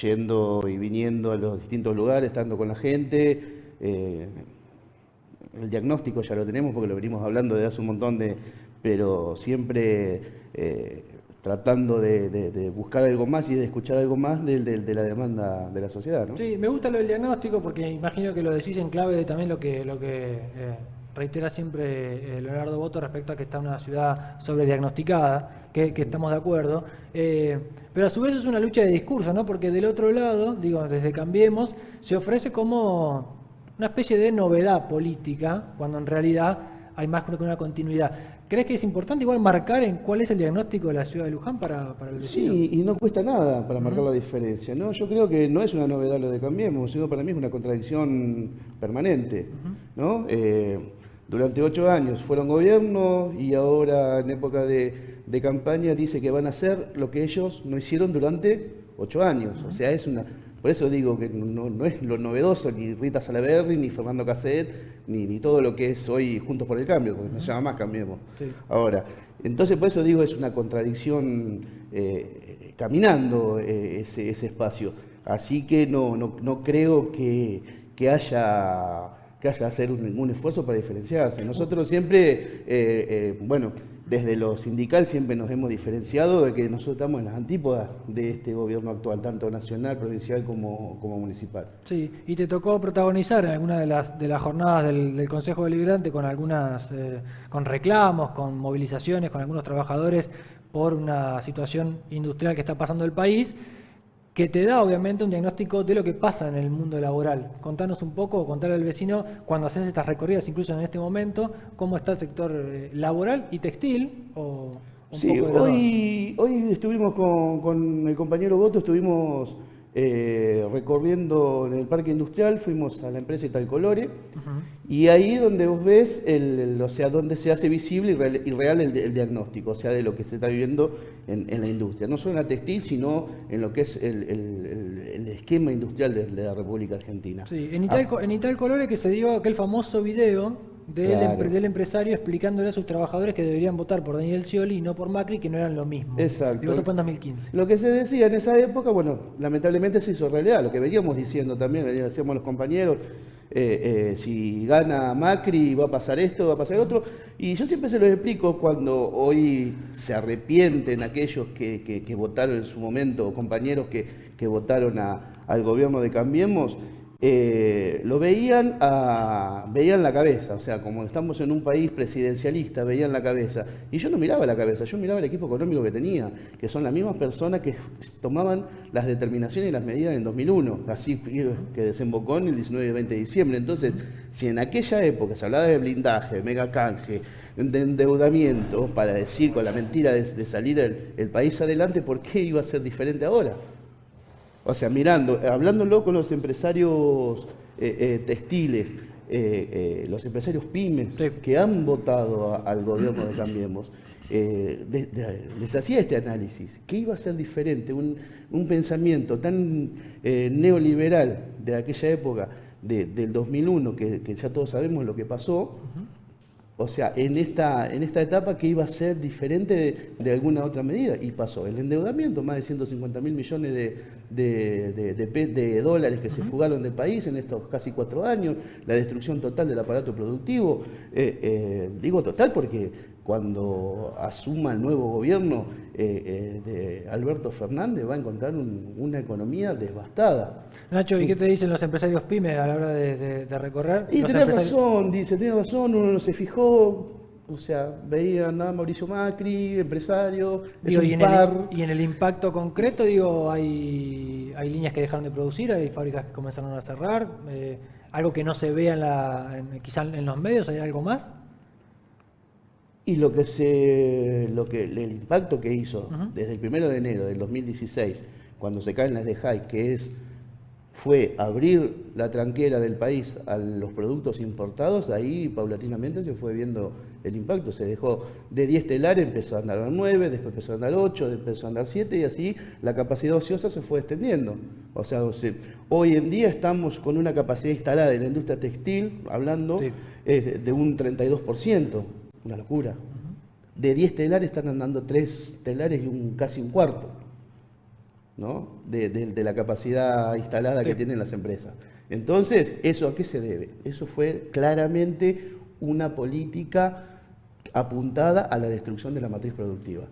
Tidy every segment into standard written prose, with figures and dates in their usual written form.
yendo y viniendo a los distintos lugares, estando con la gente. El diagnóstico ya lo tenemos porque lo venimos hablando desde hace un montón pero siempre tratando de buscar algo más y de escuchar algo más de la demanda de la sociedad, ¿no? Sí, me gusta lo del diagnóstico porque imagino que lo decís en clave de también lo que reitera siempre Leonardo Boto respecto a que está una ciudad sobrediagnosticada, que estamos de acuerdo. Pero a su vez es una lucha de discurso, ¿no? Porque del otro lado, digo, desde Cambiemos, se ofrece como una especie de novedad política, cuando en realidad hay más que una continuidad. ¿Crees que es importante igual marcar en cuál es el diagnóstico de la ciudad de Luján para el vecino? Sí, y no cuesta nada para marcar la diferencia, ¿no? Yo creo que no es una novedad lo de Cambiemos, sino para mí es una contradicción permanente, ¿no? Durante 8 años fueron gobierno y ahora en época de campaña dice que van a hacer lo que ellos no hicieron durante 8 años. O sea, es una... Por eso digo que no es lo novedoso ni Rita Salaberry, ni Fernando Caset, ni todo lo que es hoy Juntos por el Cambio, porque no se llama más Cambiemos. Sí. Ahora, entonces por eso digo es una contradicción caminando ese espacio. Así que no creo que haya hacer un esfuerzo para diferenciarse. Nosotros siempre, bueno, desde lo sindical siempre nos hemos diferenciado de que nosotros estamos en las antípodas de este gobierno actual, tanto nacional, provincial como municipal. Sí, y te tocó protagonizar en alguna de las jornadas del Consejo Deliberante con con reclamos, con movilizaciones, con algunos trabajadores por una situación industrial que está pasando el país, que te da obviamente un diagnóstico de lo que pasa en el mundo laboral. Contanos un poco, contarle al vecino, cuando haces estas recorridas, incluso en este momento, cómo está el sector laboral y textil, o un Sí, poco de los dos. hoy estuvimos con el compañero Boto, estuvimos recorriendo en el parque industrial, fuimos a la empresa Italcolore, y ahí donde vos ves, o sea, donde se hace visible y real el diagnóstico, o sea, de lo que se está viviendo en la industria. No solo en la textil, sino en lo que es el esquema industrial de la República Argentina. Sí, en Italcolore que se dio aquel famoso video Claro. del empresario explicándole a sus trabajadores que deberían votar por Daniel Scioli y no por Macri, que no eran lo mismo. Exacto. Digo, eso fue en 2015. Lo que se decía en esa época, bueno, lamentablemente se hizo realidad, lo que veníamos diciendo también, decíamos los compañeros, si gana Macri va a pasar esto, va a pasar otro, y yo siempre se los explico cuando hoy se arrepienten aquellos que votaron en su momento, compañeros que votaron al gobierno de Cambiemos, lo veían la cabeza, o sea, como estamos en un país presidencialista, veían la cabeza. Y yo no miraba la cabeza, yo miraba el equipo económico que tenía, que son las mismas personas que tomaban las determinaciones y las medidas en 2001, así que desembocó en el 19 y 20 de diciembre. Entonces, si en aquella época se hablaba de blindaje, de megacanje, de endeudamiento, para decir con la mentira de salir el país adelante, ¿por qué iba a ser diferente ahora? O sea, hablándolo con los empresarios textiles, los empresarios pymes Sí. que han votado al gobierno de Cambiemos, les hacía este análisis. ¿Qué iba a ser diferente? Un pensamiento tan neoliberal de aquella época, del 2001, que ya todos sabemos lo que pasó. O sea, en esta etapa, ¿qué iba a ser diferente de alguna otra medida? Y pasó el endeudamiento, más de 150.000 millones de dólares que se fugaron del país en estos casi 4 años, la destrucción total del aparato productivo. Digo total porque cuando asuma el nuevo gobierno de Alberto Fernández va a encontrar una economía devastada. Nacho, ¿y qué te dicen los empresarios pymes a la hora de recorrer? Y Los tenés empresarios... razón, dice, tenés razón, uno no se fijó, o sea, veía nada Mauricio Macri, empresario, es Digo, un y par. y en el impacto concreto, digo, hay líneas que dejaron de producir, hay fábricas que comenzaron a cerrar, algo que no se vea quizá en los medios, ¿hay algo más? Y el impacto que hizo desde el 1 de enero del 2016, cuando se caen las de High, fue abrir la tranquera del país a los productos importados, ahí paulatinamente se fue viendo el impacto. Se dejó de 10 telares, empezó a andar a 9, después empezó a andar 8, después empezó a andar 7 y así la capacidad ociosa se fue extendiendo. O sea, hoy en día estamos con una capacidad instalada en la industria textil, hablando, Sí. de un 32%, una locura. De 10 telares están andando 3 telares y casi un cuarto. ¿no? de la capacidad instalada que tienen las empresas. Entonces, ¿eso a qué se debe? Eso fue claramente una política apuntada a la destrucción de la matriz productiva.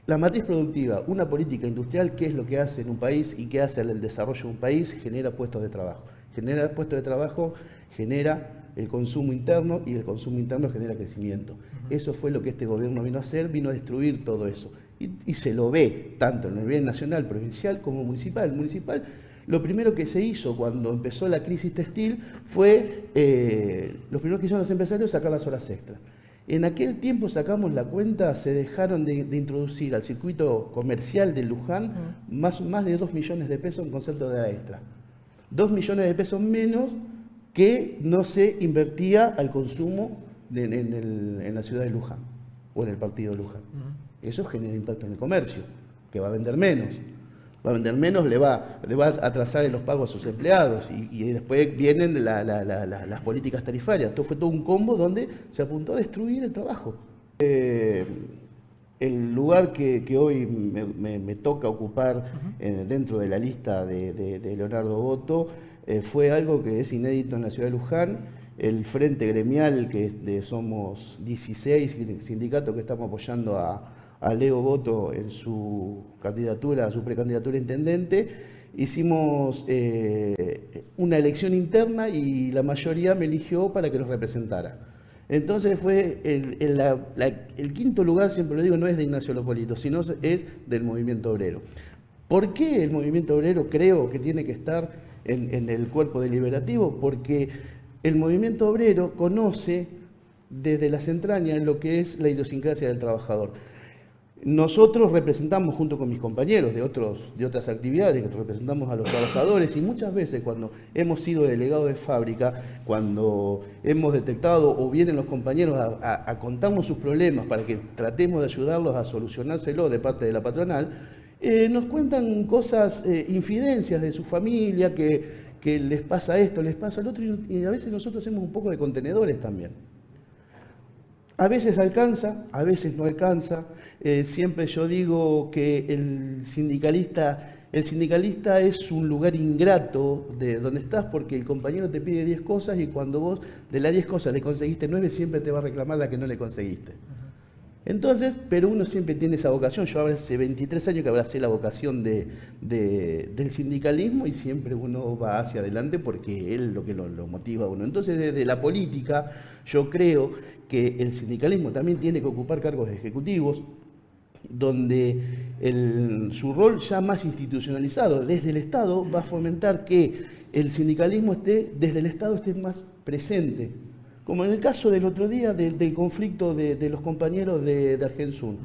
La matriz productiva, una política industrial, ¿qué es lo que hace en un país y qué hace al desarrollo de un país? Genera puestos de trabajo. Genera puestos de trabajo, genera el consumo interno y el consumo interno genera crecimiento. Eso fue lo que este gobierno vino a hacer, vino a destruir todo eso. Y se lo ve tanto en el nivel nacional, provincial como municipal. Municipal, lo primero que se hizo cuando empezó la crisis textil fue, los primeros que hicieron los empresarios sacar las horas extras. En aquel tiempo sacamos la cuenta, se dejaron de introducir al circuito comercial de Luján más de 2 millones de pesos en concepto de hora extra. 2 millones de pesos menos que no se invertía al consumo en la ciudad de Luján o en el partido de Luján. Eso genera impacto en el comercio, que va a vender menos. Va a vender menos, le va a atrasar en los pagos a sus empleados y después vienen las políticas tarifarias. Esto fue todo un combo donde se apuntó a destruir el trabajo. El lugar que hoy me toca ocupar dentro de la lista de Leonardo Boto fue algo que es inédito en la ciudad de Luján. El frente gremial, que somos 16 sindicatos que estamos apoyando a Leo Boto en su candidatura, a su precandidatura a intendente, hicimos una elección interna y la mayoría me eligió para que los representara. Entonces fue el quinto lugar, siempre lo digo, no es de Ignacio Lopolito, sino es del movimiento obrero. ¿Por qué el movimiento obrero creo que tiene que estar en el cuerpo deliberativo? Porque el movimiento obrero conoce desde las entrañas lo que es la idiosincrasia del trabajador. Nosotros representamos, junto con mis compañeros de otras actividades, que representamos a los trabajadores, y muchas veces cuando hemos sido delegados de fábrica, cuando hemos detectado o vienen los compañeros a contarnos sus problemas para que tratemos de ayudarlos a solucionárselo de parte de la patronal, nos cuentan cosas, infidencias de su familia, que les pasa esto, les pasa lo otro, y a veces nosotros hacemos un poco de contenedores también. A veces alcanza, a veces no alcanza. Siempre yo digo que el sindicalista es un lugar ingrato de donde estás, porque el compañero te pide 10 cosas y cuando vos de las 10 cosas le conseguiste 9, siempre te va a reclamar la que no le conseguiste. Entonces, pero uno siempre tiene esa vocación. Yo ahora hace 23 años que abracé la vocación del sindicalismo y siempre uno va hacia adelante porque es lo que lo motiva a uno. Entonces, desde la política, yo creo que el sindicalismo también tiene que ocupar cargos ejecutivos, donde su rol ya más institucionalizado desde el Estado va a fomentar que el sindicalismo desde el Estado esté más presente. Como en el caso del otro día del conflicto de los compañeros de Argensun.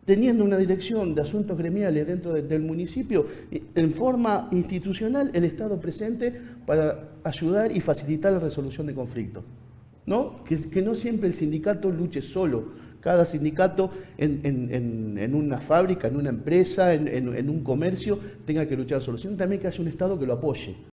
Teniendo una dirección de asuntos gremiales dentro del municipio, en forma institucional, el Estado presente para ayudar y facilitar la resolución de conflictos, ¿no? Que no siempre el sindicato luche solo. Cada sindicato en una fábrica, en una empresa, en un comercio, tenga que luchar solución. También que haya un Estado que lo apoye.